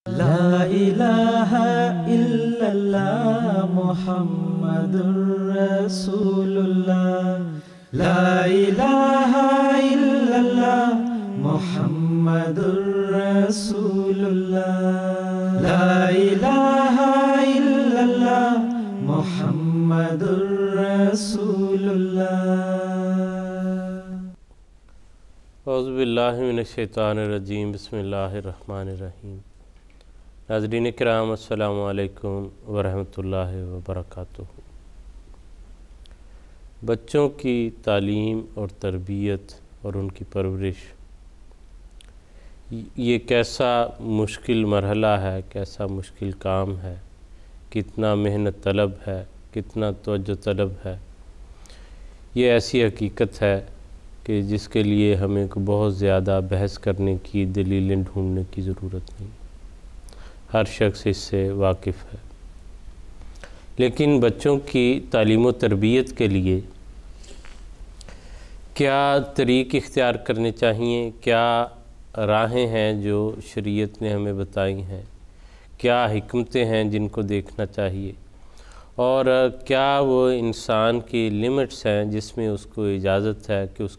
لا الہ الا اللہ محمد رسول اللہ، لا الہ الا اللہ محمد رسول اللہ، لا الہ الا اللہ محمد رسول اللہ۔ اعوذ باللہ من الشیطان الرجیم، بسم اللہ الرحمن الرحیم۔ ناظرین کرام، السلام علیکم ورحمۃ اللہ وبرکاتہ۔ بچوں کی تعلیم اور تربیت اور ان کی پرورش یہ کیسا مشکل مرحلہ ہے، کیسا مشکل کام ہے، کتنا محنت طلب ہے، کتنا توجہ طلب ہے۔ یہ ایسی حقیقت ہے کہ جس کے لیے ہمیں بہت زیادہ بحث کرنے کی، دلیلیں ڈھونڈنے کی ضرورت نہیں، ہر شخص اس سے واقف ہے۔ لیکن بچوں کی تعلیم و تربیت کے لیے کیا طریق اختیار کرنے چاہیے، کیا راہیں ہیں جو شریعت نے ہمیں بتائی ہیں، کیا حکمتیں ہیں جن کو دیکھنا چاہیے، اور کیا وہ انسان کی لمٹس ہیں جس میں اس کو اجازت ہے کہ اس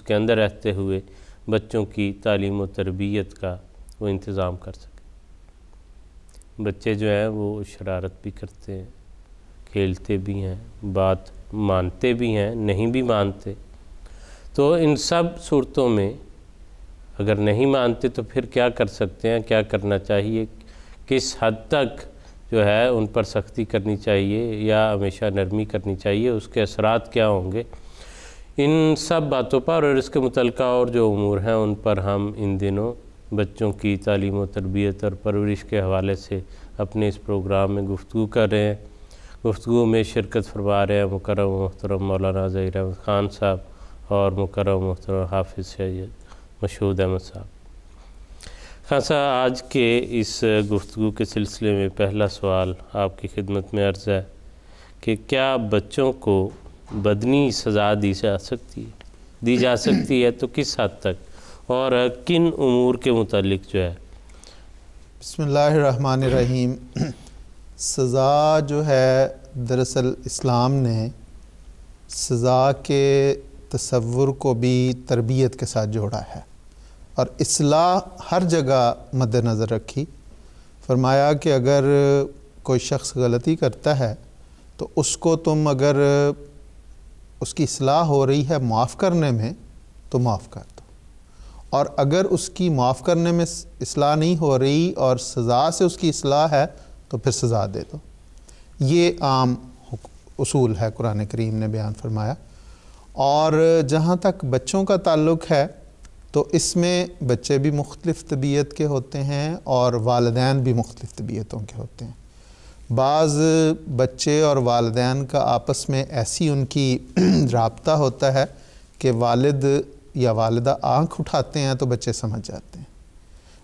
کے اندر رہتے ہوئے بچوں کی تعلیم و تربیت کا وہ انتظام کر سکے۔ بچے جو ہیں وہ شرارت بھی کرتے ہیں، کھیلتے بھی ہیں، بات مانتے بھی ہیں، نہیں بھی مانتے۔ تو ان سب صورتوں میں اگر نہیں مانتے تو پھر کیا کر سکتے ہیں، کیا کرنا چاہیے، کس حد تک جو ہے ان پر سختی کرنی چاہیے یا ہمیشہ نرمی کرنی چاہیے، اس کے اثرات کیا ہوں گے، ان سب باتوں پر اور اس کے متعلقہ اور جو امور ہیں ان پر ہم ان دنوں بچوں کی تعلیم و تربیت اور پرورش کے حوالے سے اپنے اس پروگرام میں گفتگو کر رہے ہیں۔ گفتگو میں شرکت فرما رہے ہیں مکرم و محترم مولانا ظہیر احمد خان صاحب اور مکرم و محترم حافظ سید مشہود احمد صاحب۔ خان صاحب، آج کے اس گفتگو کے سلسلے میں پہلا سوال آپ کی خدمت میں عرض ہے کہ کیا بچوں کو بدنی سزا دی جا سکتی ہے تو کس حد تک اور کن امور کے متعلق جو ہے؟ بسم اللہ الرحمن الرحیم۔ سزا جو ہے، دراصل اسلام نے سزا کے تصور کو بھی تربیت کے ساتھ جوڑا ہے اور اصلاح ہر جگہ مد نظر رکھی۔ فرمایا کہ اگر کوئی شخص غلطی کرتا ہے تو اس کو تم اگر اس کی اصلاح ہو رہی ہے معاف کرنے میں تو معاف کر دو، اور اگر اس کی معاف کرنے میں اصلاح نہیں ہو رہی اور سزا سے اس کی اصلاح ہے تو پھر سزا دے دو۔ یہ عام اصول ہے، قرآن کریم نے بیان فرمایا۔ اور جہاں تک بچوں کا تعلق ہے تو اس میں بچے بھی مختلف طبیعت کے ہوتے ہیں اور والدین بھی مختلف طبیعتوں کے ہوتے ہیں۔ بعض بچے اور والدین کا آپس میں ایسی ان کی رابطہ ہوتا ہے کہ والد یا والدہ آنکھ اٹھاتے ہیں تو بچے سمجھ جاتے ہیں۔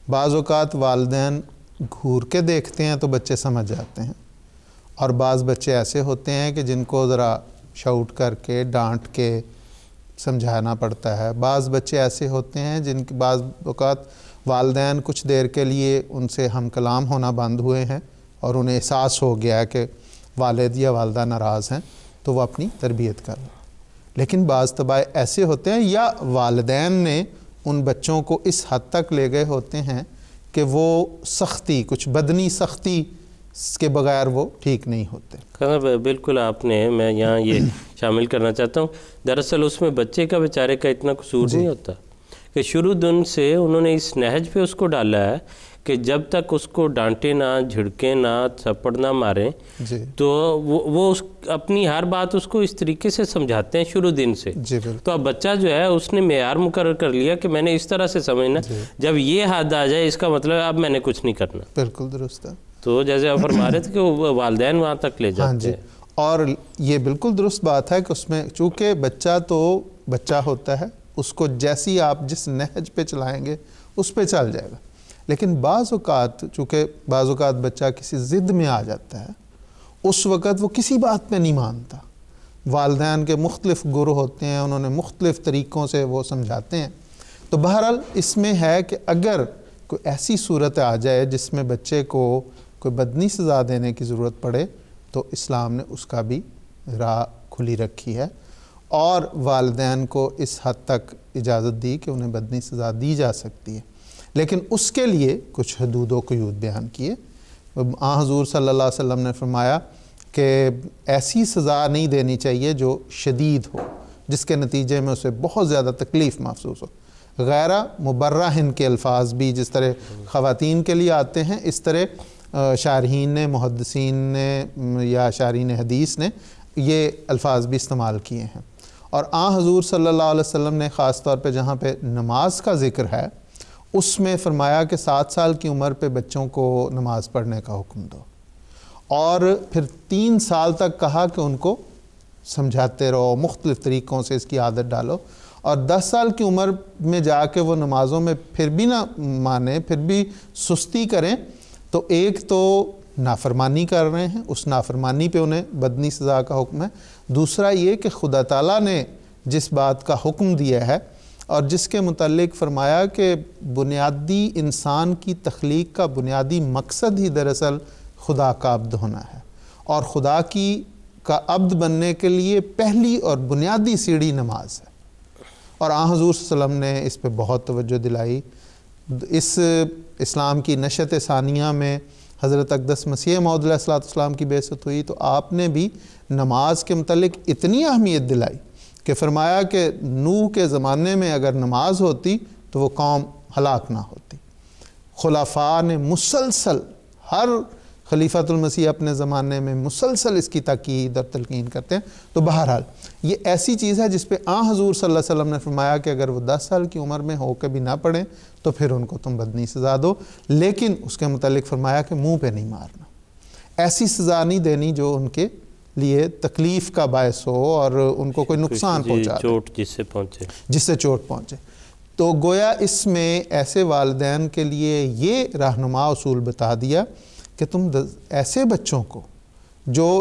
بعض اوقات والدین گھور کے دیکھتے ہیں تو بچے سمجھ جاتے ہیں، اور بعض بچے ایسے ہوتے ہیں کہ جن کو ذرا شاؤٹ کر کے ڈانٹ کے سمجھانا پڑتا ہے۔ بعض بچے ایسے ہوتے ہیں جن کے بعض اوقات والدین کچھ دیر کے لیے ان سے ہم کلام ہونا بند ہوئے ہیں اور انہیں احساس ہو گیا ہے کہ والد یا والدہ ناراض ہیں تو وہ اپنی تربیت کر رہے ہیں۔ لیکن بعض طبع ایسے ہوتے ہیں یا والدین نے ان بچوں کو اس حد تک لے گئے ہوتے ہیں کہ وہ سختی، کچھ بدنی سختی کے بغیر وہ ٹھیک نہیں ہوتے۔ بالکل میں یہاں یہ شامل کرنا چاہتا ہوں، دراصل اس میں بچے کا بیچارے کا اتنا قصور نہیں ہوتا کہ شروع دن سے انہوں نے اس نہج پہ اس کو ڈالا ہے کہ جب تک اس کو ڈانٹے نہ، جھڑکیں نہ، تھپڑ نہ ماریں تو وہ اپنی ہر بات اس کو اس طریقے سے سمجھاتے ہیں شروع دن سے۔ تو اب بچہ جو ہے اس نے معیار مقرر کر لیا کہ میں نے اس طرح سے سمجھنا، جب یہ حد آ جائے اس کا مطلب اب میں نے کچھ نہیں کرنا۔ بالکل درست ہے۔ تو جیسے آپ فرما رہے تھے کہ والدین وہاں تک لے جاتے ہیں، اور یہ بالکل درست بات ہے کہ اس میں چونکہ بچہ تو بچہ ہوتا ہے، اس کو جیسی آپ جس نہج پہ چلائیں گے اس پہ چل جائے گا۔ لیکن بعض اوقات چونکہ بعض اوقات بچہ کسی ضد میں آ جاتا ہے، اس وقت وہ کسی بات پہ نہیں مانتا۔ والدین کے مختلف گروہ ہوتے ہیں، انہوں نے مختلف طریقوں سے وہ سمجھاتے ہیں۔ تو بہرحال اس میں ہے کہ اگر کوئی ایسی صورت آ جائے جس میں بچے کو کوئی بدنی سزا دینے کی ضرورت پڑے تو اسلام نے اس کا بھی راہ کھلی رکھی ہے، اور والدین کو اس حد تک اجازت دی کہ انہیں بدنی سزا دی جا سکتی ہے، لیکن اس کے لیے کچھ حدود و قیود بیان کیے۔ حضور صلی اللہ علیہ وسلم نے فرمایا کہ ایسی سزا نہیں دینی چاہیے جو شدید ہو، جس کے نتیجے میں اسے بہت زیادہ تکلیف محسوس ہو۔ غیر مبرہن کے الفاظ بھی جس طرح خواتین کے لیے آتے ہیں، اس طرح شارحین نے، محدثین نے یا شارحین حدیث نے یہ الفاظ بھی استعمال کیے ہیں۔ اور حضور صلی اللہ علیہ وسلم نے خاص طور پہ جہاں پہ نماز کا ذکر ہے اس میں فرمایا کہ 7 سال کی عمر پہ بچوں کو نماز پڑھنے کا حکم دو، اور پھر 3 سال تک کہا کہ ان کو سمجھاتے رہو، مختلف طریقوں سے اس کی عادت ڈالو، اور 10 سال کی عمر میں جا کے وہ نمازوں میں پھر بھی نہ مانیں، پھر بھی سستی کریں، تو ایک تو نافرمانی کر رہے ہیں، اس نافرمانی پہ انہیں بدنی سزا کا حکم ہے۔ دوسرا یہ کہ خدا تعالیٰ نے جس بات کا حکم دیا ہے اور جس کے متعلق فرمایا کہ بنیادی انسان کی تخلیق کا بنیادی مقصد ہی دراصل خدا کا عبد ہونا ہے، اور خدا کا عبد بننے کے لیے پہلی اور بنیادی سیڑھی نماز ہے، اور حضور صلی اللہ علیہ وسلم نے اس پہ بہت توجہ دلائی۔ اس اسلام کی نشأت ثانیہ میں حضرت اقدس مسیح موعود علیہ السلام کی بعثت ہوئی تو آپ نے بھی نماز کے متعلق اتنی اہمیت دلائی کہ فرمایا کہ نوح کے زمانے میں اگر نماز ہوتی تو وہ قوم ہلاک نہ ہوتی۔ خلفاء نے مسلسل، ہر خلیفۃ المسیح اپنے زمانے میں مسلسل اس کی تاکید اور تلقین کرتے ہیں۔ تو بہرحال یہ ایسی چیز ہے جس پہ حضور صلی اللہ علیہ وسلم نے فرمایا کہ اگر وہ 10 سال کی عمر میں ہو کے بھی نہ پڑھیں تو پھر ان کو تم بدنی سزا دو، لیکن اس کے متعلق فرمایا کہ منہ پہ نہیں مارنا، ایسی سزا نہیں دینی جو ان کے لیے تکلیف کا باعث ہو اور ان کو کوئی نقصان پہنچا، چوٹ جس سے چوٹ پہنچے۔ تو گویا اس میں ایسے والدین کے لیے یہ رہنما اصول بتا دیا کہ تم ایسے بچوں کو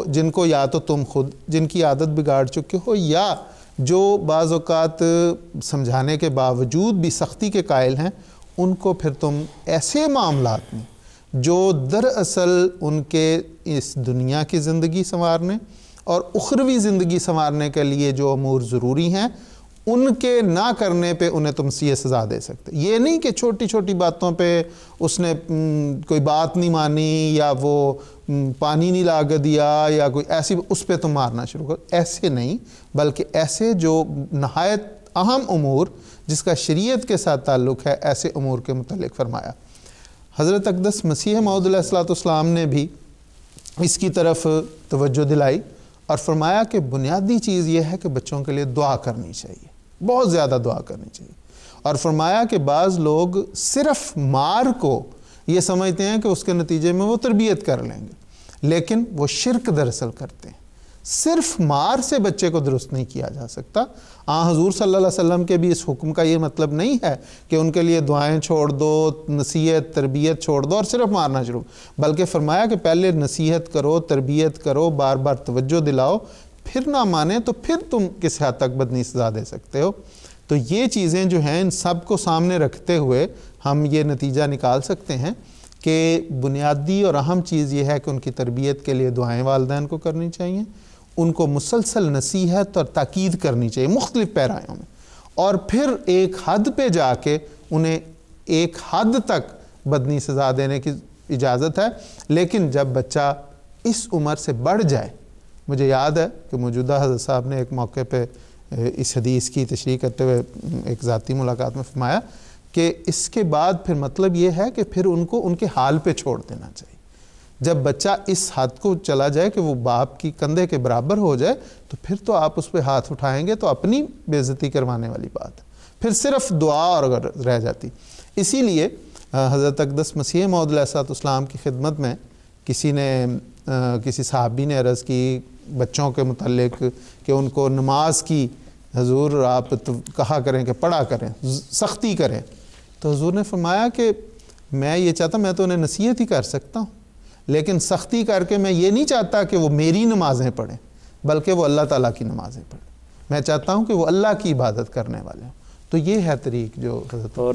جن کو یا تو تم خود جن کی عادت بگاڑ چکے ہو، یا جو بعض اوقات سمجھانے کے باوجود بھی سختی کے قائل ہیں، ان کو پھر تم ایسے معاملات میں جو دراصل ان کے اس دنیا کی زندگی سنوارنے اور اخروی زندگی سنوارنے کے لیے جو امور ضروری ہیں ان کے نہ کرنے پہ انہیں تم یہ سزا دے سکتے۔ یہ نہیں کہ چھوٹی چھوٹی باتوں پہ اس نے کوئی بات نہیں مانی یا وہ پانی نہیں لا کے دیا یا کوئی ایسی، اس پہ تم مارنا شروع کرو، ایسے نہیں، بلکہ ایسے جو نہایت اہم امور جس کا شریعت کے ساتھ تعلق ہے، ایسے امور کے متعلق فرمایا۔ حضرت اقدس مسیح موعود علیہ السلام نے بھی اس کی طرف توجہ دلائی اور فرمایا کہ بنیادی چیز یہ ہے کہ بچوں کے لیے دعا کرنی چاہیے، بہت زیادہ دعا کرنی چاہیے، اور فرمایا کہ بعض لوگ صرف مار کو یہ سمجھتے ہیں کہ اس کے نتیجے میں وہ تربیت کر لیں گے، لیکن وہ شرک دراصل کرتے ہیں۔ صرف مار سے بچے کو درست نہیں کیا جا سکتا۔ حضور صلی اللہ علیہ وسلم کے بھی اس حکم کا یہ مطلب نہیں ہے کہ ان کے لیے دعائیں چھوڑ دو، نصیحت تربیت چھوڑ دو اور صرف مارنا شروع، بلکہ فرمایا کہ پہلے نصیحت کرو، تربیت کرو، بار بار توجہ دلاؤ، پھر نہ مانے تو پھر تم کس حد تک بدنی سزا دے سکتے ہو۔ تو یہ چیزیں جو ہیں ان سب کو سامنے رکھتے ہوئے ہم یہ نتیجہ نکال سکتے ہیں کہ بنیادی اور اہم چیز یہ ہے کہ ان کی تربیت کے لیے دعائیں والدین کو کرنی چاہیے، ان کو مسلسل نصیحت اور تاکید کرنی چاہیے مختلف پیرایوں میں، اور پھر ایک حد پہ جا کے انہیں ایک حد تک بدنی سزا دینے کی اجازت ہے۔ لیکن جب بچہ اس عمر سے بڑھ جائے، مجھے یاد ہے کہ موجودہ حضرت صاحب نے ایک موقع پہ اس حدیث کی تشریح کرتے ہوئے ایک ذاتی ملاقات میں فرمایا کہ اس کے بعد پھر مطلب یہ ہے کہ پھر ان کو ان کے حال پہ چھوڑ دینا چاہیے۔ جب بچہ اس حد کو چلا جائے کہ وہ باپ کی کندھے کے برابر ہو جائے تو پھر تو آپ اس پہ ہاتھ اٹھائیں گے تو اپنی بے عزتی کروانے والی بات ہے، پھر صرف دعا اور رہ جاتی۔ اسی لیے حضرت اقدس مسیح موعود علیہ السلام کی خدمت میں کسی صحابی نے عرض کی بچوں کے متعلق کہ ان کو نماز کی حضور آپ کہا کریں کہ پڑھا کریں، سختی کریں، تو حضور نے فرمایا کہ میں یہ چاہتا، میں تو انہیں نصیحت ہی کر سکتا ہوں، لیکن سختی کر کے میں یہ نہیں چاہتا کہ وہ میری نمازیں پڑھیں بلکہ وہ اللہ تعالیٰ کی نمازیں پڑھیں، میں چاہتا ہوں کہ وہ اللہ کی عبادت کرنے والے ہوں۔ تو یہ ہے طریق جو حضرت اور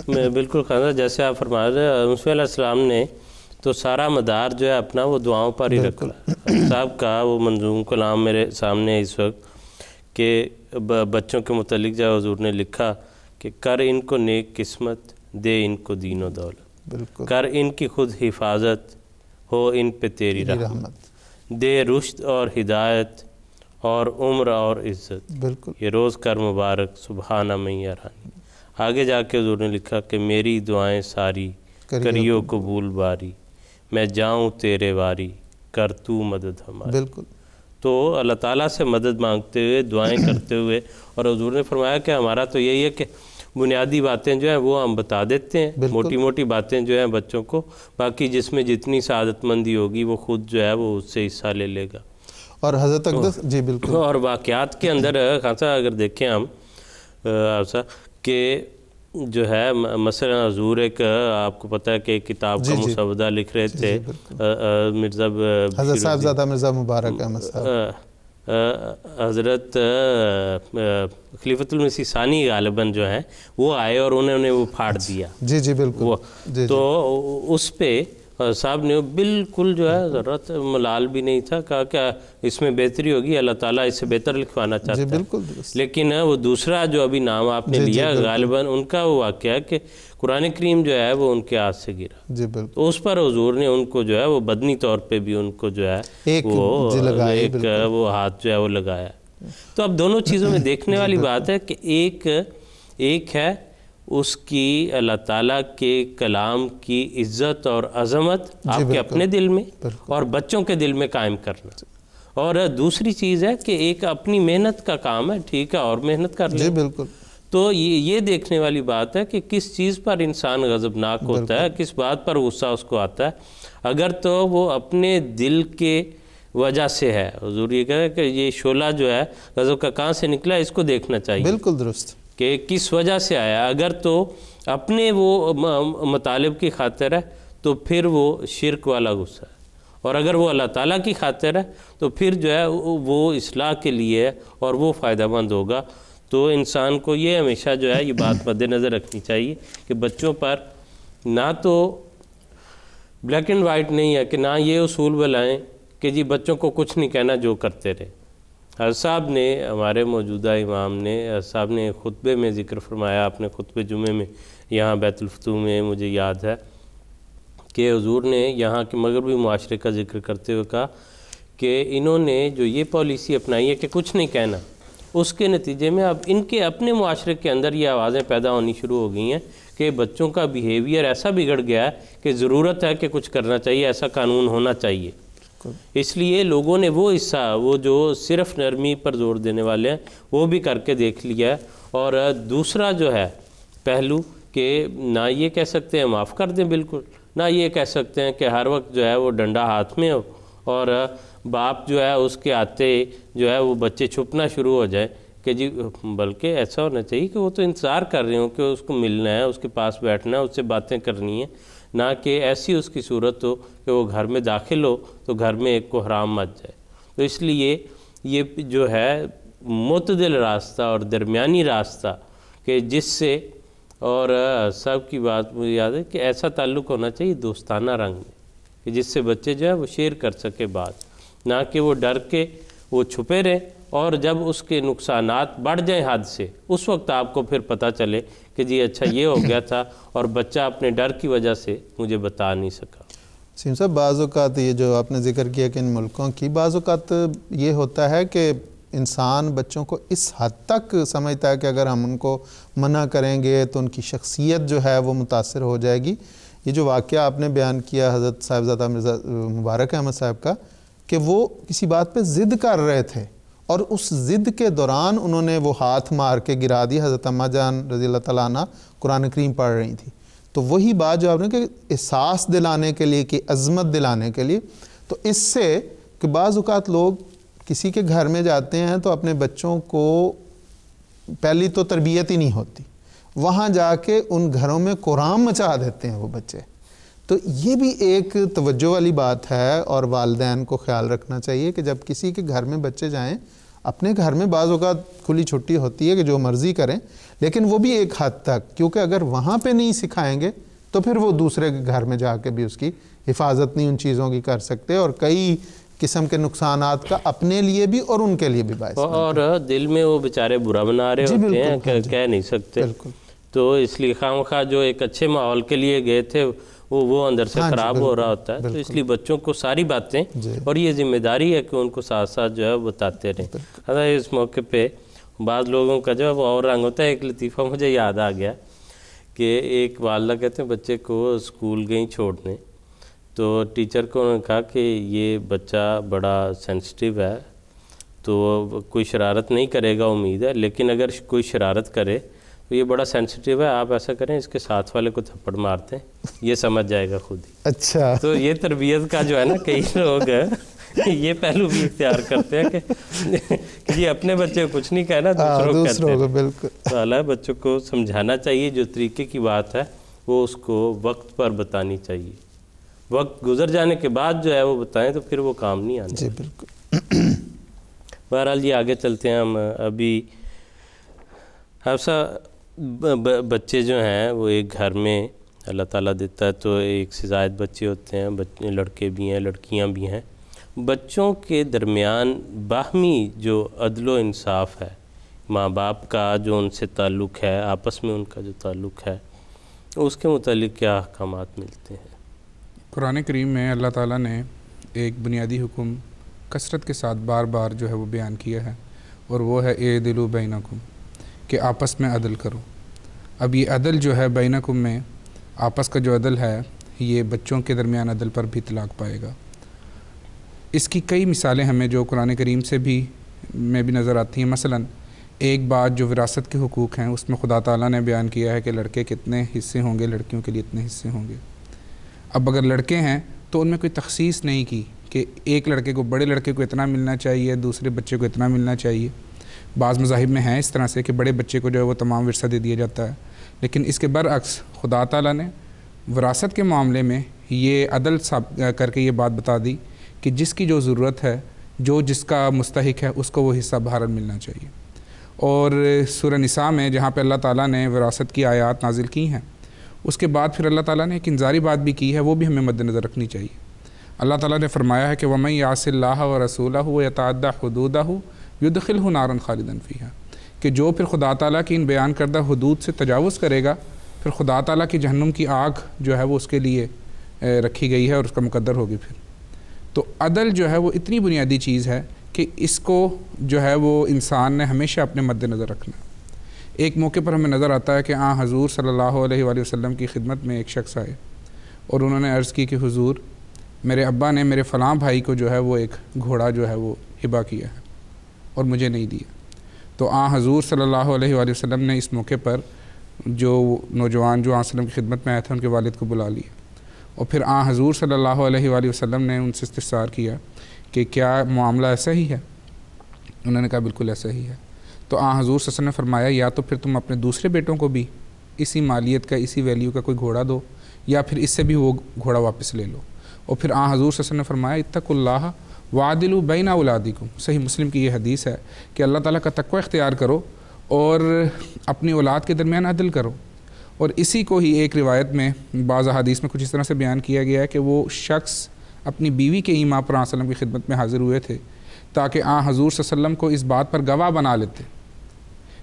میں بالکل خاندہ جیسے آپ فرما رہے ہیں، موسیٰ علیہ السلام نے تو سارا مدار جو ہے اپنا وہ دعاؤں پر ہی رکھا. صاحب کا وہ منظوم کلام میرے سامنے ہے اس وقت کہ بچوں کے متعلق جو حضور نے لکھا کہ کر ان کو نیک قسمت، دے ان کو دین و دولت، بالکل کر ان کی خود حفاظت، ہو ان پہ تیری رحمت، دے رشد اور ہدایت اور عمر اور عزت، بالکل یہ روز کر مبارک سبحانہ میں یارانی. آگے جا کے حضور نے لکھا کہ میری دعائیں ساری کریو قبول باری، میں جاؤں تیرے واری کر تو مدد ہماری. بالکل. تو اللہ تعالیٰ سے مدد مانگتے ہوئے، دعائیں کرتے ہوئے، اور حضور نے فرمایا کہ ہمارا تو یہی ہے کہ بنیادی باتیں جو ہیں وہ ہم بتا دیتے ہیں، موٹی موٹی باتیں جو ہیں بچوں کو، باقی جس میں جتنی سعادت مندی ہوگی وہ خود جو ہے وہ اس سے حصہ لے لے گا. اور حضرت اقدس جی بالکل. اور واقعات کے اندر خان صاحب اگر دیکھیں ہم کہ جو ہے مثلا حضور ایک آپ کو پتہ ہے کہ ایک کتاب کا مسودہ لکھ رہے تھے مرزا حضرت صاحبزادہ مرزا مبارک احمد صاحب، حضرت خلیفۃ المسیح ثانی غالباً جو ہیں وہ آئے اور انہوں نے وہ پھاڑ دیا. جی جی بالکل. تو اس پہ صاحب نے بالکل جو ہے ضرورت ملال بھی نہیں تھا، کہا کہ اس میں بہتری ہوگی، اللہ تعالیٰ اس سے بہتر لکھوانا چاہتا ہے. بالکل. لیکن وہ دوسرا جو ابھی نام آپ نے لیا غالباً ان کا وہ واقعہ ہے کہ قرآن کریم جو ہے وہ ان کے ہاتھ سے گرا. جی بالکل. تو اس پر حضور نے ان کو جو ہے وہ بدنی طور پہ بھی ان کو جو ہے وہ ہاتھ جو ہے وہ لگایا. تو اب دونوں چیزوں میں دیکھنے والی بات ہے کہ ایک ہے اس کی اللہ تعالیٰ کے کلام کی عزت اور عظمت آپ کے اپنے دل میں اور بچوں کے دل میں قائم کرنا، اور دوسری چیز ہے کہ ایک اپنی محنت کا کام ہے، ٹھیک ہے، اور محنت کر لیں. بالکل. تو یہ دیکھنے والی بات ہے کہ کس چیز پر انسان غضبناک ہوتا ہے، کس بات پر غصہ اس کو آتا ہے. اگر تو وہ اپنے دل کے وجہ سے ہے، حضور یہ کہہ رہے کہ یہ شعلہ جو ہے غضب کا کہاں سے نکلا ہے، اس کو دیکھنا چاہیے. بالکل درست. کہ کس وجہ سے آیا. اگر تو اپنے وہ مطالب کی خاطر ہے تو پھر وہ شرک والا غصہ ہے، اور اگر وہ اللہ تعالیٰ کی خاطر ہے تو پھر جو ہے وہ اصلاح کے لیے ہے اور وہ فائدہ مند ہوگا. تو انسان کو یہ ہمیشہ جو ہے یہ بات مد نظر رکھنی چاہیے کہ بچوں پر نہ تو بلیک اینڈ وائٹ نہیں ہے، کہ نہ یہ اصول بلائیں کہ جی بچوں کو کچھ نہیں کہنا، جو کرتے رہے. حضرت صاحب نے، ہمارے موجودہ امام نے، حضرت صاحب نے خطبے میں ذکر فرمایا، اپنے خطبے جمعے میں یہاں بیت الفتوح میں، مجھے یاد ہے کہ حضور نے یہاں کے مغربی معاشرے کا ذکر کرتے ہوئے کہا کہ انہوں نے جو یہ پالیسی اپنائی ہے کہ کچھ نہیں کہنا، اس کے نتیجے میں اب ان کے اپنے معاشرے کے اندر یہ آوازیں پیدا ہونی شروع ہو گئی ہیں کہ بچوں کا بیہیویئر ایسا بگڑ گیا ہے کہ ضرورت ہے کہ کچھ کرنا چاہیے، ایسا قانون ہونا چاہیے. اس لیے لوگوں نے وہ حصہ، وہ جو صرف نرمی پر زور دینے والے ہیں، وہ بھی کر کے دیکھ لیا ہے. اور دوسرا جو ہے پہلو کہ نہ یہ کہہ سکتے ہیں معاف کر دیں بالکل، نہ یہ کہہ سکتے ہیں کہ ہر وقت جو ہے وہ ڈنڈا ہاتھ میں ہو، اور باپ جو ہے اس کے آتے جو ہے وہ بچے چھپنا شروع ہو جائیں کہ جی، بلکہ ایسا ہونا چاہیے کہ وہ تو انتظار کر رہے ہوں کہ اس کو ملنا ہے، اس کے پاس بیٹھنا ہے، اس سے باتیں کرنی ہیں، نہ کہ ایسی اس کی صورت ہو کہ وہ گھر میں داخل ہو تو گھر میں ایک کو حرام مچ جائے. تو اس لیے یہ جو ہے معتدل راستہ اور درمیانی راستہ کہ جس سے، اور سب کی بات مجھے یاد ہے کہ ایسا تعلق ہونا چاہیے دوستانہ رنگ میں کہ جس سے بچے جو ہے وہ شیئر کر سکے بات، نہ کہ وہ ڈر کے وہ چھپے رہے، اور جب اس کے نقصانات بڑھ جائیں حد سے، اس وقت آپ کو پھر پتہ چلے کہ جی اچھا یہ ہو گیا تھا اور بچہ اپنے ڈر کی وجہ سے مجھے بتا نہیں سکا. سیم صاحب، بعض اوقات یہ جو آپ نے ذکر کیا کہ ان ملکوں کی، بعض اوقات یہ ہوتا ہے کہ انسان بچوں کو اس حد تک سمجھتا ہے کہ اگر ہم ان کو منع کریں گے تو ان کی شخصیت جو ہے وہ متاثر ہو جائے گی. یہ جو واقعہ آپ نے بیان کیا حضرت صاحبزادہ مرزا مبارک احمد صاحب کا، کہ وہ کسی بات پہ ضد کر رہے تھے اور اس ضد کے دوران انہوں نے وہ ہاتھ مار کے گرا دی. حضرت اماں جان رضی اللہ تعالیٰ عنہ قرآن کریم پڑھ رہی تھی. تو وہی بات جو آپ نے کہ احساس دلانے کے لیے، کہ عظمت دلانے کے لیے، تو اس سے کہ بعض اوقات لوگ کسی کے گھر میں جاتے ہیں تو اپنے بچوں کو پہلی تو تربیت ہی نہیں ہوتی، وہاں جا کے ان گھروں میں قرآن مچا دیتے ہیں وہ بچے. تو یہ بھی ایک توجہ والی بات ہے، اور والدین کو خیال رکھنا چاہیے کہ جب کسی کے گھر میں بچے جائیں، اپنے گھر میں بعض اوقات کھلی چھٹی ہوتی ہے کہ جو مرضی کریں، لیکن وہ بھی ایک حد تک، کیونکہ اگر وہاں پہ نہیں سکھائیں گے تو پھر وہ دوسرے کے گھر میں جا کے بھی اس کی حفاظت نہیں ان چیزوں کی کر سکتے، اور کئی قسم کے نقصانات کا اپنے لیے بھی اور ان کے لیے بھی باعث اور دل میں وہ بیچارے برا بنا رہے ہوتے ہیں کہ کہہ نہیں سکتے، تو اس لیے خواہ جو ایک اچھے ماحول کے لیے گئے تھے وہ اندر سے خراب ہو رہا ہوتا ہے، تو اس لیے بچوں کو ساری باتیں اور یہ ذمہ داری ہے کہ ان کو ساتھ ساتھ جو ہے بتاتے رہیں۔ اس موقع پہ بعض لوگوں کا جو ہے وہ اور رنگ ہوتا ہے۔ ایک لطیفہ مجھے یاد آ گیا کہ ایک والدہ کہتے ہیں بچے کو اسکول گئیں چھوڑنے، تو ٹیچر کو انہوں نے کہا کہ یہ بچہ بڑا سینسٹیو ہے، تو کوئی شرارت نہیں کرے گا امید ہے، لیکن اگر کوئی شرارت کرے تو یہ بڑا سینسٹیو ہے، آپ ایسا کریں اس کے ساتھ والے کو تھپڑ مارتے ہیں، یہ سمجھ جائے گا خود ہی۔ اچھا، تو یہ تربیت کا جو ہے نا کئی لوگ یہ پہلو بھی اختیار کرتے ہیں کہ یہ اپنے بچے کو کچھ نہیں کہنا، دوسروں کو بالکل سوال بچوں کو سمجھانا چاہیے، جو طریقے کی بات ہے وہ اس کو وقت پر بتانی چاہیے، وقت گزر جانے کے بعد جو ہے وہ بتائیں تو پھر وہ کام نہیں آنا۔ جی بالکل۔ بہرحال یہ آگے چلتے ہیں ہم۔ ابھی حفصہ بچے جو ہیں وہ ایک گھر میں اللہ تعالیٰ دیتا ہے تو ایک سے زائد بچے ہوتے ہیں، لڑکے بھی ہیں لڑکیاں بھی ہیں۔ بچوں کے درمیان باہمی جو عدل و انصاف ہے، ماں باپ کا جو ان سے تعلق ہے، آپس میں ان کا جو تعلق ہے، اس کے متعلق کیا احکامات ملتے ہیں؟ قرآن کریم میں اللہ تعالیٰ نے ایک بنیادی حکم کثرت کے ساتھ بار بار جو ہے وہ بیان کیا ہے، اور وہ ہے اعدلوا بینکم، کہ آپس میں عدل کرو۔ اب یہ عدل جو ہے بینکم میں آپس کا جو عدل ہے، یہ بچوں کے درمیان عدل پر بھی اطلاق پائے گا۔ اس کی کئی مثالیں ہمیں جو قرآن کریم سے بھی نظر آتی ہیں۔ مثلاً ایک بات جو وراثت کے حقوق ہیں، اس میں خدا تعالیٰ نے بیان کیا ہے کہ لڑکے کتنے حصے ہوں گے، لڑکیوں کے لیے اتنے حصے ہوں گے۔ اب اگر لڑکے ہیں تو ان میں کوئی تخصیص نہیں کی کہ ایک لڑکے کو، بڑے لڑکے کو اتنا ملنا چاہیے، دوسرے بچے کو اتنا ملنا چاہیے۔ بعض مذاہب میں ہیں اس طرح سے کہ بڑے بچے کو جو ہے وہ تمام ورثہ دے دیا جاتا ہے، لیکن اس کے برعکس خدا تعالیٰ نے وراثت کے معاملے میں یہ عدل کر کے یہ بات بتا دی کہ جس کی جو ضرورت ہے، جو جس کا مستحق ہے، اس کو وہ حصہ بہرحال ملنا چاہیے۔ اور سورہ نساء میں جہاں پہ اللہ تعالیٰ نے وراثت کی آیات نازل کی ہیں، اس کے بعد پھر اللہ تعالیٰ نے ایک انذاری بات بھی کی ہے، وہ بھی ہمیں مد نظر رکھنی چاہیے۔ اللہ تعالیٰ نے فرمایا ہے کہ وَمَن يَعْصِ اللَّهَ وَرَسُولَهُ وَيَتَعَدَّ حُدُودَهُ يُدْخِلْهُ نَارًا خَالِدًا فِيهَا، کہ جو پھر خدا تعالیٰ کی ان بیان کردہ حدود سے تجاوز کرے گا، پھر خدا تعالیٰ کی جہنم کی آگ جو ہے وہ اس کے لیے رکھی گئی ہے اور اس کا مقدر ہوگی۔ پھر تو عدل جو ہے وہ اتنی بنیادی چیز ہے کہ اس کو جو ہے وہ انسان نے ہمیشہ اپنے مد نظر رکھنا۔ ایک موقع پر ہمیں نظر آتا ہے کہ حضور صلی اللہ علیہ وآلہ وسلم کی خدمت میں ایک شخص آئے اور انہوں نے عرض کی کہ حضور، میرے ابا نے میرے فلاں بھائی کو جو ہے وہ ایک گھوڑا جو ہے وہ ہبہ کیا ہے اور مجھے نہیں دیا۔ تو حضور صلی اللہ علیہ وآلہ وسلم نے اس موقع پر جو نوجوان جو وسلم کی خدمت میں آئے تھے ان کے والد کو بلا لیا، اور پھر حضور صلی اللہ علیہ وآلہ وسلم نے ان سے استفسار کیا کہ کیا معاملہ ایسا ہی ہے؟ انہوں نے کہا بالکل ایسا ہی ہے۔ تو حضور صلی اللہ علیہ وسلم نے فرمایا یا تو پھر تم اپنے دوسرے بیٹوں کو بھی اسی مالیت کا، اسی ویلیو کا کوئی گھوڑا دو، یا پھر اس سے بھی وہ گھوڑا واپس لے لو۔ اور پھر حضور صلی اللہ علیہ وسلم نے فرمایا اتقوا اللہ وعدلوا بین اولادکم، صحیح مسلم کی یہ حدیث ہے کہ اللہ تعالیٰ کا تقوی اختیار کرو اور اپنی اولاد کے درمیان عدل کرو۔ اور اسی کو ہی ایک روایت میں بعض احادیث میں کچھ اس طرح سے بیان کیا گیا ہے کہ وہ شخص اپنی بیوی کے ایما پر وسلم کی خدمت میں حاضر ہوئے تھے تاکہ حضور صلی اللہ علیہ وسلم کو اس بات پر گواہ بنا لیتے،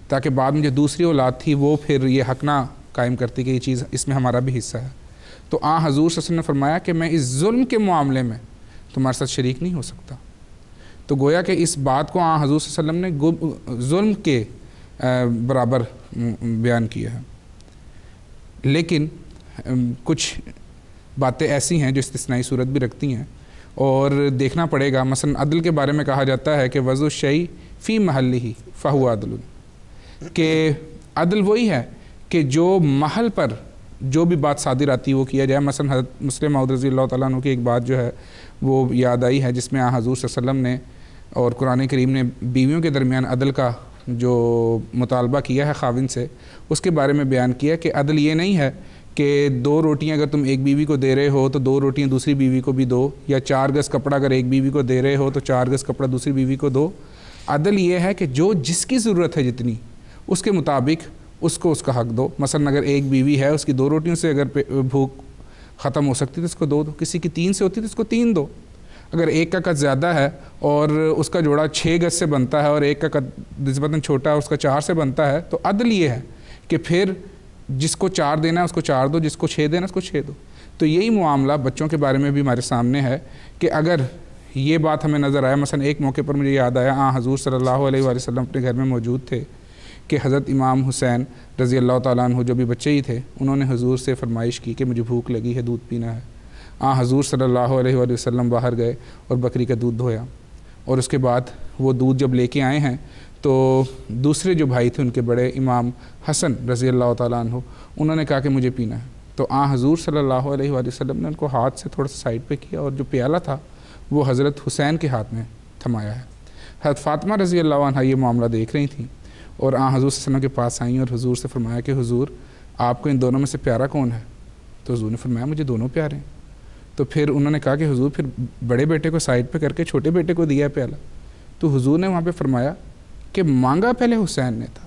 تاکہ بعد میں جو دوسری اولاد تھی وہ پھر یہ حق نہ قائم کرتی کہ یہ چیز اس میں ہمارا بھی حصہ ہے۔ تو حضور صلی اللہ علیہ وسلم نے فرمایا کہ میں اس ظلم کے معاملے میں تمہارے ساتھ شریک نہیں ہو سکتا۔ تو گویا کہ اس بات کو حضور صلی اللہ علیہ وسلم نے ظلم کے برابر بیان کیا ہے۔ لیکن کچھ باتیں ایسی ہیں جو استثنائی صورت بھی رکھتی ہیں اور دیکھنا پڑے گا۔ مثلا عدل کے بارے میں کہا جاتا ہے کہ وضع الشیء فی محلہ فہو عدل، کہ عدل وہی ہے کہ جو محل پر جو بھی بات صادر آتی ہے وہ کیا جائے۔ مثلا حضرت مسلم موعود رضی اللہ تعالیٰ عنہ کی ایک بات جو ہے وہ یاد آئی ہے، جس میں حضور صلی اللہ علیہ وسلم نے اور قرآن کریم نے بیویوں کے درمیان عدل کا جو مطالبہ کیا ہے خاوند سے، اس کے بارے میں بیان کیا کہ عدل یہ نہیں ہے کہ 2 روٹیاں اگر تم ایک بیوی کو دے رہے ہو تو 2 روٹیاں دوسری بیوی کو بھی دو، یا 4 گز کپڑا اگر ایک بیوی کو دے رہے ہو تو 4 گز کپڑا دوسری بیوی کو دو۔ عدل یہ ہے کہ جو جس کی ضرورت ہے جتنی اس کے مطابق اس کو اس کا حق دو. مثلا اگر ایک بیوی ہے، اس کی 2 روٹیوں سے اگر بھوک ختم ہو سکتی تو اس کو 2 دو، کسی کی 3 سے ہوتی تو اس کو 3 دو. اگر ایک کا قد زیادہ ہے اور اس کا جوڑا 6 گز سے بنتا ہے اور ایک کا قد نسبتاً چھوٹا ہے اس کا 4 سے بنتا ہے، تو عدل یہ ہے کہ پھر جس کو 4 دینا ہے اس کو 4 دو، جس کو 6 دینا ہے اس کو 6 دو. تو یہی معاملہ بچوں کے بارے میں بھی ہمارے سامنے ہے کہ اگر یہ بات ہمیں نظر آیا، مثلا ایک موقع پر مجھے یاد آیا حضور صلی اللہ علیہ وآلہ وسلم اپنے گھر میں موجود تھے کہ حضرت امام حسین رضی اللہ تعالیٰ عنہ جو بھی بچے ہی تھے، انہوں نے حضور سے فرمائش کی کہ مجھے بھوک لگی ہے، دودھ پینا ہے. حضور صلی اللہ علیہ وآلہ وسلم باہر گئے اور بکری کا دودھ دھویا، اور اس کے بعد وہ دودھ جب لے کے آئے ہیں تو دوسرے جو بھائی تھے ان کے بڑے امام حسن رضی اللہ تعالیٰ عنہ، انہوں نے کہا کہ مجھے پینا ہے. تو حضور صلی اللہ علیہ وآلہ وسلم نے ان کو ہاتھ سے تھوڑا سا سائڈ پہ کیا اور جو پیالہ تھا وہ حضرت حسین کے ہاتھ میں تھمایا ہے. حضرت فاطمہ رضی اللہ عنہ یہ معاملہ دیکھ رہی تھیں اور حضور صلی اللہ علیہ وسلم کے پاس آئیں اور حضور سے فرمایا کہ حضور آپ کو ان دونوں میں سے پیارا کون ہے؟ تو حضور نے فرمایا مجھے دونوں پیارے ہیں. تو پھر انہوں نے کہا کہ حضور پھر بڑے بیٹے کو سائڈ پہ کر کے چھوٹے بیٹے کو دیا ہے پیالہ. تو حضور نے وہاں پہ فرمایا کہ مانگا پہلے حسین نے تھا.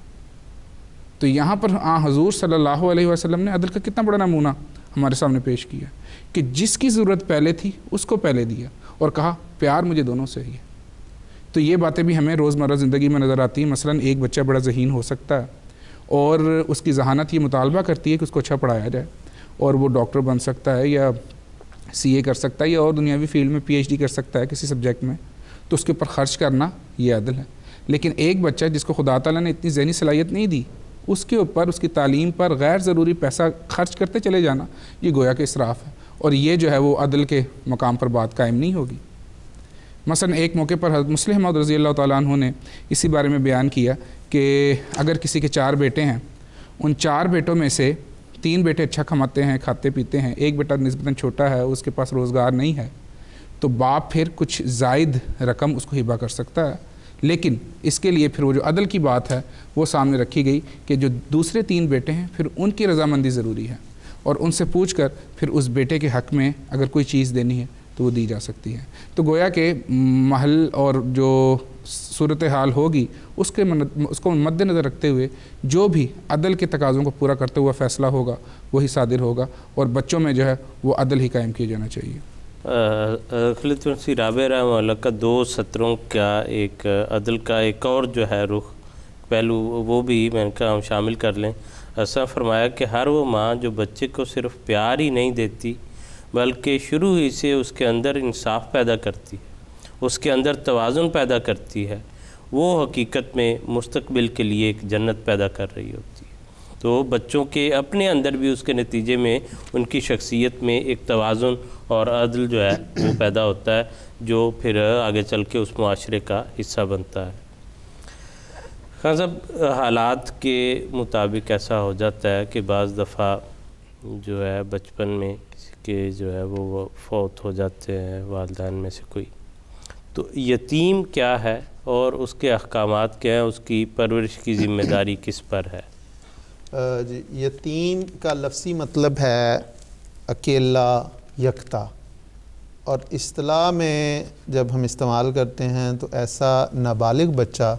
تو یہاں پر حضور صلی اللہ علیہ وسلم نے عدل کا کتنا بڑا نمونہ ہمارے سامنے پیش کیا کہ جس کی ضرورت پہلے تھی اس کو پہلے دیا اور کہا پیار مجھے دونوں سے ہی ہے. تو یہ باتیں بھی ہمیں روزمرہ زندگی میں نظر آتی ہیں. مثلا ایک بچہ بڑا ذہین ہو سکتا ہے اور اس کی ذہانت یہ مطالبہ کرتی ہے کہ اس کو اچھا پڑھایا جائے اور وہ ڈاکٹر بن سکتا ہے یا CA کر سکتا ہے یا اور دنیاوی فیلڈ میں PhD کر سکتا ہے کسی سبجیکٹ میں، تو اس کے اوپر خرچ کرنا یہ عدل ہے. لیکن ایک بچہ جس کو خدا تعالیٰ نے اتنی ذہنی صلاحیت نہیں دی، اس کے اوپر اس کی تعلیم پر غیر ضروری پیسہ خرچ کرتے چلے جانا، یہ گویا کہ اسراف ہے اور یہ جو ہے وہ عدل کے مقام پر بات قائم نہیں ہوگی. مثلا ایک موقع پر حضرت مسلم موعود رضی اللہ تعالیٰ عنہ نے اسی بارے میں بیان کیا کہ اگر کسی کے 4 بیٹے ہیں، ان 4 بیٹوں میں سے 3 بیٹے اچھا کماتے ہیں، کھاتے پیتے ہیں، ایک بیٹا نسبتاً چھوٹا ہے، اس کے پاس روزگار نہیں ہے، تو باپ پھر کچھ زائد رقم اس کو ہبہ کر سکتا ہے. لیکن اس کے لیے پھر وہ جو عدل کی بات ہے وہ سامنے رکھی گئی کہ جو دوسرے 3 بیٹے ہیں پھر ان کی رضامندی ضروری ہے اور ان سے پوچھ کر پھر اس بیٹے کے حق میں اگر کوئی چیز دینی ہے تو وہ دی جا سکتی ہے. تو گویا کہ محل اور جو صورتحال ہوگی اس کو مد نظر رکھتے ہوئے جو بھی عدل کے تقاضوں کو پورا کرتے ہوا فیصلہ ہوگا وہی صادر ہوگا اور بچوں میں جو ہے وہ عدل ہی قائم کیا جانا چاہیے. خلیفۃ المسیح رابع رحمہ اللہ کا 2 سطروں کا ایک عدل کا ایک اور جو ہے رخ پہلو وہ بھی میں نے کہا ہم شامل کر لیں. ایسا فرمایا کہ ہر وہ ماں جو بچے کو صرف پیار ہی نہیں دیتی بلکہ شروع ہی سے اس کے اندر انصاف پیدا کرتی ہے، اس کے اندر توازن پیدا کرتی ہے، وہ حقیقت میں مستقبل کے لیے ایک جنت پیدا کر رہی ہوتی ہے. تو بچوں کے اپنے اندر بھی اس کے نتیجے میں ان کی شخصیت میں ایک توازن اور عدل جو ہے وہ پیدا ہوتا ہے جو پھر آگے چل کے اس معاشرے کا حصہ بنتا ہے. خان صاحب، حالات کے مطابق ایسا ہو جاتا ہے کہ بعض دفعہ جو ہے بچپن میں کسی کے جو ہے وہ فوت ہو جاتے ہیں والدین میں سے کوئی، تو یتیم کیا ہے اور اس کے احکامات کیا ہیں، اس کی پرورش کی ذمہ داری کس پر ہے؟ جی، یتیم کا لفظی مطلب ہے اکیلا، یکتا، اور اصطلاح میں جب ہم استعمال کرتے ہیں تو ایسا نابالغ بچہ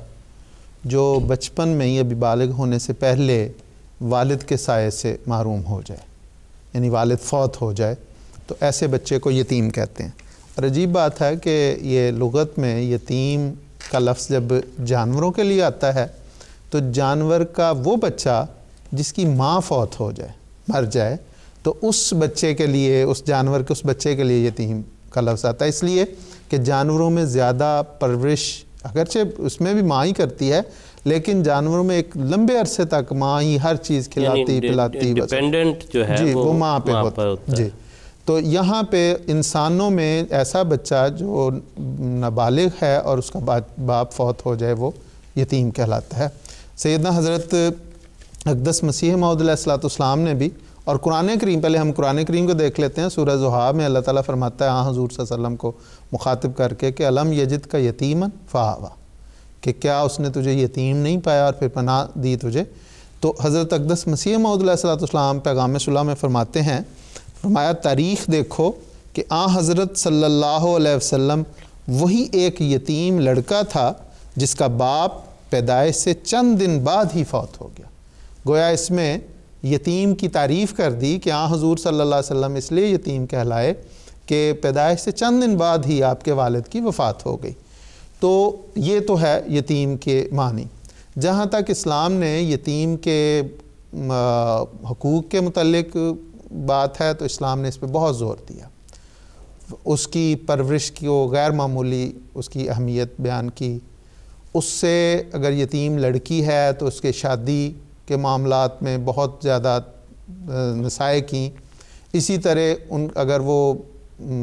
جو بچپن میں ہی ابھی بالغ ہونے سے پہلے والد کے سائے سے محروم ہو جائے، یعنی والد فوت ہو جائے، تو ایسے بچے کو یتیم کہتے ہیں. اور عجیب بات ہے کہ یہ لغت میں یتیم کا لفظ جب جانوروں کے لیے آتا ہے تو جانور کا وہ بچہ جس کی ماں فوت ہو جائے، مر جائے، تو اس بچے کے لیے، اس جانور کے اس بچے کے لیے یتیم کا لفظ آتا ہے. اس لیے کہ جانوروں میں زیادہ پرورش اگرچہ اس میں بھی ماں ہی کرتی ہے، لیکن جانوروں میں ایک لمبے عرصے تک ماں ہی ہر چیز کھلاتی پلاتی، ڈیپینڈنٹ جو ہے جی وہ ماں پہ ہوتا ہے. جی، تو یہاں پہ انسانوں میں ایسا بچہ جو نابالغ ہے اور اس کا باپ فوت ہو جائے وہ یتیم کہلاتا ہے. سیدنا حضرت اقدس مسیح موعود علیہ الصلوۃ والسلام نے بھی، اور قرآن کریم، پہلے ہم قرآن کریم کو دیکھ لیتے ہیں. سورہ زحا میں اللہ تعالیٰ فرماتا ہے حضور صلی اللہ علیہ وسلم کو مخاطب کر کے کہ الم یجد کا یتیمن فآوا، کہ کیا اس نے تجھے یتیم نہیں پایا اور پھر پناہ دی تجھے. تو حضرت اقدس مسیح موعود علیہ الصلوۃ والسلام پیغام صلح میں فرماتے ہیں، فرمایا تاریخ دیکھو کہ حضرت صلی اللہ علیہ وسلم وہی ایک یتیم لڑکا تھا جس کا باپ پیدائش سے چند دن بعد ہی فوت ہو گیا۔ گویا اس میں یتیم کی تعریف کر دی کہ حضور صلی اللہ علیہ وسلم اس لیے یتیم کہلائے کہ پیدائش سے چند دن بعد ہی آپ کے والد کی وفات ہو گئی۔ تو یہ تو ہے یتیم کے معنی۔ جہاں تک اسلام نے یتیم کے حقوق کے متعلق بات ہے تو اسلام نے اس پہ بہت زور دیا، اس کی پرورش کی غیر معمولی اس کی اہمیت بیان کی۔ اس سے اگر یتیم لڑکی ہے تو اس کے شادی کے معاملات میں بہت زیادہ نصائح کیں۔ اسی طرح اگر وہ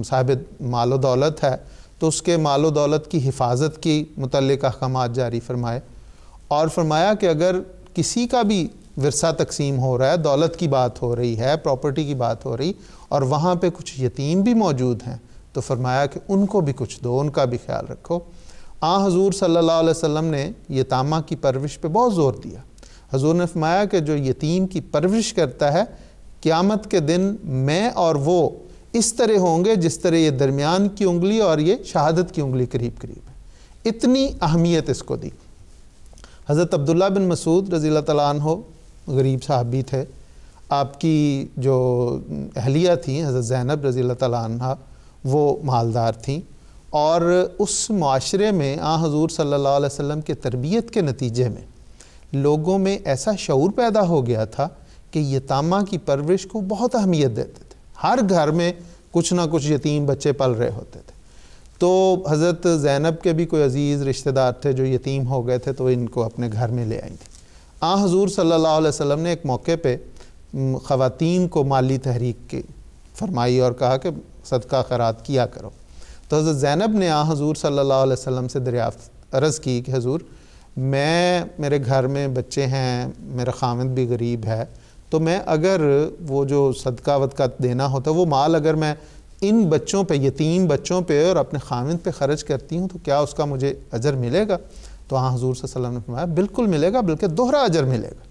صاحب مال و دولت ہے تو اس کے مال و دولت کی حفاظت کی متعلق احکامات جاری فرمائے، اور فرمایا کہ اگر کسی کا بھی ورثہ تقسیم ہو رہا ہے، دولت کی بات ہو رہی ہے، پراپرٹی کی بات ہو رہی، اور وہاں پہ کچھ یتیم بھی موجود ہیں تو فرمایا کہ ان کو بھی کچھ دو، ان کا بھی خیال رکھو۔ حضور صلی اللہ علیہ وسلم نے یتامہ کی پرورش پہ بہت زور دیا۔ حضور نے فرمایا کہ جو یتیم کی پرورش کرتا ہے، قیامت کے دن میں اور وہ اس طرح ہوں گے جس طرح یہ درمیان کی انگلی اور یہ شہادت کی انگلی قریب قریب ہے۔ اتنی اہمیت اس کو دی۔ حضرت عبداللہ بن مسعود رضی اللہ تعالیٰ عنہ غریب صحابی تھے، آپ کی جو اہلیہ تھیں حضرت زینب رضی اللہ تعالیٰ عنہ وہ مالدار تھیں، اور اس معاشرے میں حضور صلی اللہ علیہ وسلم کے تربیت کے نتیجے میں لوگوں میں ایسا شعور پیدا ہو گیا تھا کہ یتامہ کی پرورش کو بہت اہمیت دیتے تھے۔ ہر گھر میں کچھ نہ کچھ یتیم بچے پل رہے ہوتے تھے۔ تو حضرت زینب کے بھی کوئی عزیز رشتہ دار تھے جو یتیم ہو گئے تھے، تو ان کو اپنے گھر میں لے آئی تھیں۔ حضور صلی اللہ علیہ وسلم نے ایک موقع پہ خواتین کو مالی تحریک کی فرمائی اور کہا کہ صدقہ خیرات کیا کرو۔ تو حضرت زینب نے حضور صلی اللہ علیہ وسلم سے دریافت عرض کی کہ حضور، میرے گھر میں بچے ہیں، میرا خاوند بھی غریب ہے، تو میں اگر وہ جو صدقہ ودقہ دینا ہوتا ہے وہ مال اگر میں ان بچوں پہ، یتیم بچوں پہ اور اپنے خاوند پہ خرچ کرتی ہوں تو کیا اس کا مجھے اجر ملے گا؟ تو حضور صلی اللہ علیہ وسلم نے فرمایا بالکل ملے گا، بلکہ دوہرا اجر ملے گا۔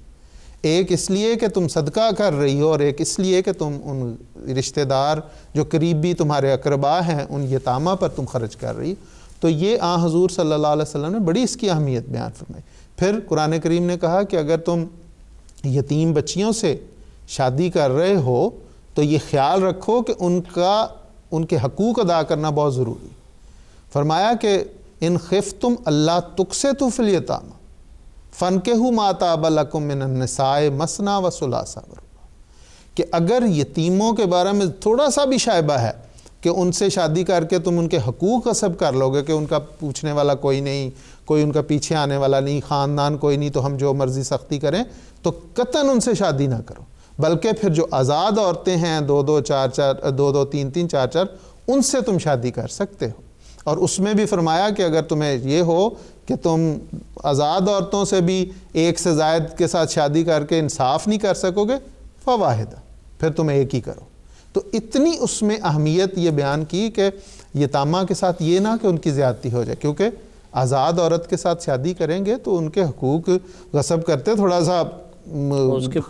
ایک اس لیے کہ تم صدقہ کر رہی ہو، اور ایک اس لیے کہ تم ان رشتہ دار جو قریبی تمہارے اقربا ہیں ان یتامہ پر تم خرچ کر رہی۔ تو یہ حضور صلی اللہ علیہ وسلم نے بڑی اس کی اہمیت بیان فرمائی۔ پھر قرآن کریم نے کہا کہ اگر تم یتیم بچیوں سے شادی کر رہے ہو تو یہ خیال رکھو کہ ان کے حقوق ادا کرنا بہت ضروری۔ فرمایا کہ ان خفتم اللہ تقسطوا فی الیتامى فانکحوا ما طاب لکم من النساء مثنی و ثلاث و رباع، کہ اگر یتیموں کے بارے میں تھوڑا سا بھی شائبہ ہے کہ ان سے شادی کر کے تم ان کے حقوق غصب کر لو گے کہ ان کا پوچھنے والا کوئی نہیں، کوئی ان کا پیچھے آنے والا نہیں، خاندان کوئی نہیں، تو ہم جو مرضی سختی کریں، تو قطعاً ان سے شادی نہ کرو، بلکہ پھر جو آزاد عورتیں ہیں دو تین تین چار چار، ان سے تم شادی کر سکتے ہو۔ اور اس میں بھی فرمایا کہ اگر تمہیں یہ ہو کہ تم آزاد عورتوں سے بھی ایک سے زائد کے ساتھ شادی کر کے انصاف نہیں کر سکو گے فواحدہ، پھر تم ایک ہی کرو۔ تو اتنی اس میں اہمیت یہ بیان کی کہ یتامہ کے ساتھ یہ نہ کہ ان کی زیادتی ہو جائے، کیونکہ آزاد عورت کے ساتھ شادی کریں گے تو ان کے حقوق غصب کرتے تھوڑا سا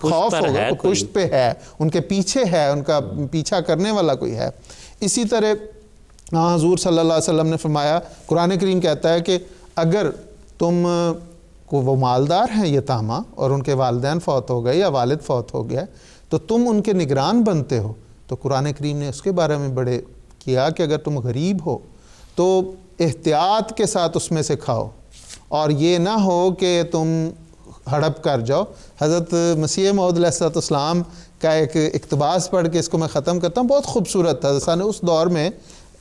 خوف ہوگا، پشت پہ ہے، ان کے پیچھے ہے، ان کا پیچھا کرنے والا کوئی ہے۔ اسی طرح حضور صلی اللہ علیہ وسلم نے فرمایا، قرآن کریم کہتا ہے کہ اگر تم کو وہ مالدار ہیں یتامہ اور ان کے والدین فوت ہو گئے یا والد فوت ہو گیا تو تم ان کے نگران بنتے ہو، تو قرآن کریم نے اس کے بارے میں بڑے کیا کہ اگر تم غریب ہو تو احتیاط کے ساتھ اس میں سے کھاؤ، اور یہ نہ ہو کہ تم ہڑپ کر جاؤ۔ حضرت مسیح موعود علیہ السلام کا ایک اقتباس پڑھ کے اس کو میں ختم کرتا ہوں، بہت خوبصورت تھا۔ حضرت نے اس دور میں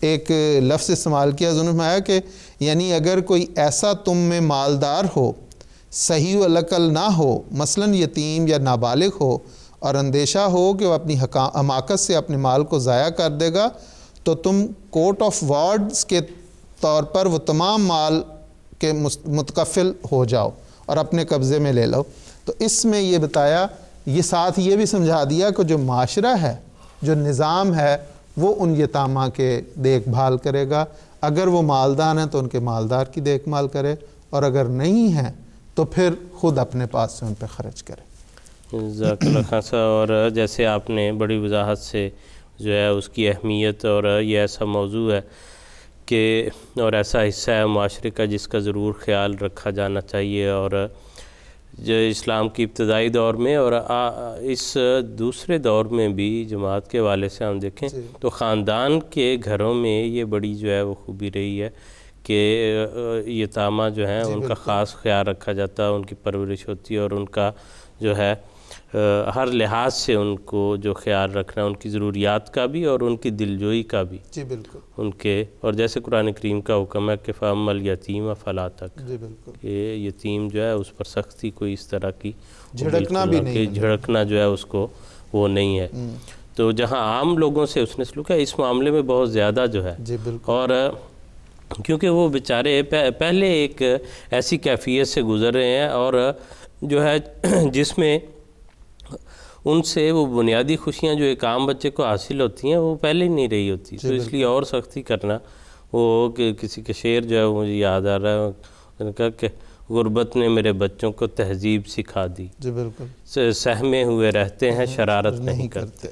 ایک لفظ استعمال کیا، انہوں نے فرمایا کہ یعنی اگر کوئی ایسا تم میں مالدار ہو، صحیح العقل نہ ہو، مثلا یتیم یا نابالغ ہو، اور اندیشہ ہو کہ وہ اپنی حماقت سے اپنے مال کو ضائع کر دے گا، تو تم کورٹ آف وارڈز کے طور پر وہ تمام مال کے متکفل ہو جاؤ اور اپنے قبضے میں لے لو۔ تو اس میں یہ بتایا، یہ ساتھ یہ بھی سمجھا دیا کہ جو معاشرہ ہے، جو نظام ہے، وہ ان یتامہ کے دیکھ بھال کرے گا۔ اگر وہ مالدار ہیں تو ان کے مالدار کی دیکھ بھال کرے، اور اگر نہیں ہیں تو پھر خود اپنے پاس سے ان پہ خرچ کرے۔ جزاک اللہ خان صاحب۔ اور جیسے آپ نے بڑی وضاحت سے جو ہے اس کی اہمیت، اور یہ ایسا موضوع ہے کہ اور ایسا حصہ ہے معاشرے کا جس کا ضرور خیال رکھا جانا چاہیے، اور جو اسلام کی ابتدائی دور میں اور اس دوسرے دور میں بھی جماعت کے حوالے سے ہم دیکھیں تو خاندان کے گھروں میں یہ بڑی جو ہے وہ خوبی رہی ہے کہ یتامہ جو ہیں ان کا خاص خیال رکھا جاتا ہے، ان کی پرورش ہوتی ہے، اور ان کا جو ہے ہر لحاظ سے ان کو جو خیال رکھنا ان کی ضروریات کا بھی اور ان کی دلجوئی کا بھی، جی بالکل ان کے، اور جیسے قرآن کریم کا حکم ہے کہ فَأَمَّا الْيَتِيمَ فَلَا تَقْهَرْ، جی بالکل کہ یتیم جو ہے اس پر سختی کوئی اس طرح کی جھڑکنا بھی نہیں ہے، جھڑکنا جو ہے اس کو وہ نہیں ہے۔ تو جہاں عام لوگوں سے اس نے سلوک ہے، اس معاملے میں بہت زیادہ جو ہے، جی بالکل، اور کیونکہ وہ بیچارے پہلے ایک ایسی کیفیت سے گزر رہے ہیں اور جو ہے جس میں ان سے وہ بنیادی خوشیاں جو ایک عام بچے کو حاصل ہوتی ہیں وہ پہلے ہی نہیں رہی ہوتی، تو اس لیے اور سختی کرنا، وہ کہ کسی کے شعر جو ہے وہ مجھے یاد آ رہا ہے، انہوں نے کہا کہ غربت نے میرے بچوں کو تہذیب سکھا دی، جی بالکل، سہمے ہوئے رہتے ہیں شرارت نہیں کرتے۔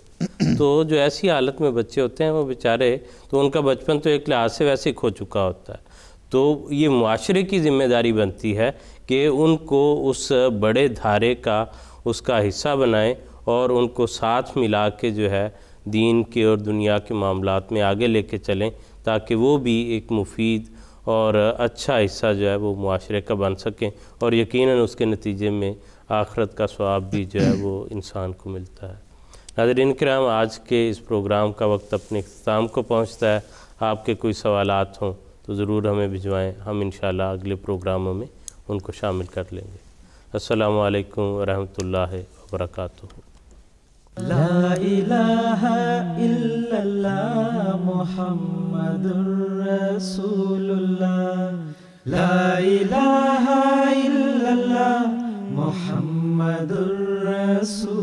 تو جو ایسی حالت میں بچے ہوتے ہیں وہ بیچارے، تو ان کا بچپن تو ایک لحاظ سے ویسے کھو چکا ہوتا ہے، تو یہ معاشرے کی ذمہ داری بنتی ہے کہ ان کو اس بڑے دھارے کا اس کا حصہ بنائیں اور ان کو ساتھ ملا کے جو ہے دین کے اور دنیا کے معاملات میں آگے لے کے چلیں، تاکہ وہ بھی ایک مفید اور اچھا حصہ جو ہے وہ معاشرے کا بن سکیں، اور یقیناً اس کے نتیجے میں آخرت کا ثواب بھی جو ہے وہ انسان کو ملتا ہے۔ ناظرین کرام، آج کے اس پروگرام کا وقت اپنے اختتام کو پہنچتا ہے۔ آپ کے کوئی سوالات ہوں تو ضرور ہمیں بھجوائیں، ہم انشاءاللہ اگلے پروگراموں میں ان کو شامل کر لیں گے۔ السلام علیکم ورحمۃ اللہ وبرکاتہ۔ لا الہ الا اللہ محمد رسول اللہ، لا الہ الا اللہ محمد رسول